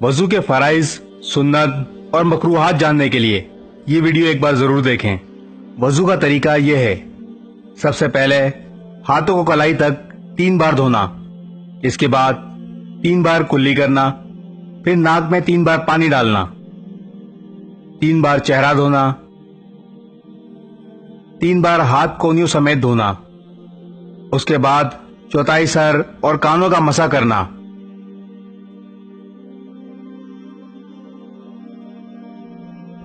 वजू के फराइज, सुन्नत और मकरूहात जानने के लिए ये वीडियो एक बार जरूर देखें। वजू का तरीका यह है, सबसे पहले हाथों को कलाई तक 3 बार धोना, इसके बाद 3 बार कुल्ली करना, फिर नाक में 3 बार पानी डालना, 3 बार चेहरा धोना, 3 बार हाथ कोहनियों समेत धोना, उसके बाद चौथाई सर और कानों का मसा करना,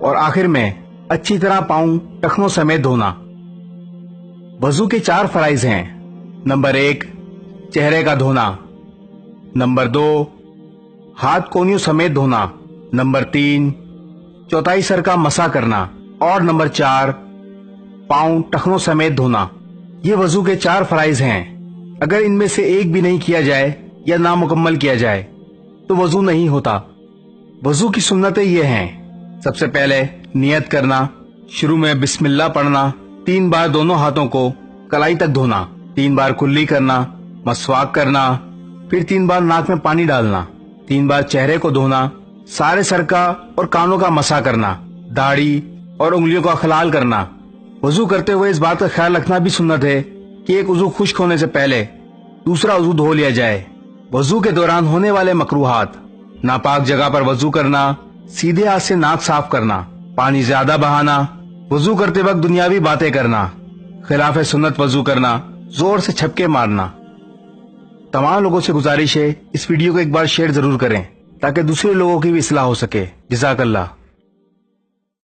और आखिर में अच्छी तरह पाँव टखनों समेत धोना। वजू के 4 फराइज हैं। नंबर 1, चेहरे का धोना। नंबर 2, हाथ कोहनियों समेत धोना। नंबर 3, चौथाई सर का मसा करना। और नंबर 4, पाँव टखनों समेत धोना। ये वजू के 4 फराइज हैं। अगर इनमें से एक भी नहीं किया जाए या नामुकम्मल किया जाए तो वजू नहीं होता। वजू की सुन्नतें ये हैं, सबसे पहले नियत करना, शुरू में बिस्मिल्लाह पढ़ना, 3 बार दोनों हाथों को कलाई तक धोना, 3 बार कुल्ली करना, मसवाक करना, फिर 3 बार नाक में पानी डालना, 3 बार चेहरे को धोना, सारे सर का और कानों का मसा करना, दाढ़ी और उंगलियों का खलाल करना। वजू करते हुए इस बात का ख्याल रखना भी सुन्नत है कि एक वजू खुश्क होने से पहले दूसरा वजू धो लिया जाए। वजू के दौरान होने वाले मकरूहात: नापाक जगह पर वजू करना, सीधे हाथ से नाक साफ करना, पानी ज्यादा बहाना, वजू करते वक्त दुनियावी बातें करना, खिलाफ सुन्नत वजू करना, जोर से छपके मारना। तमाम लोगों से गुजारिश है, इस वीडियो को एक बार शेयर जरूर करें ताकि दूसरे लोगों की भी इस्लाह हो सके। जज़ाकल्लाह।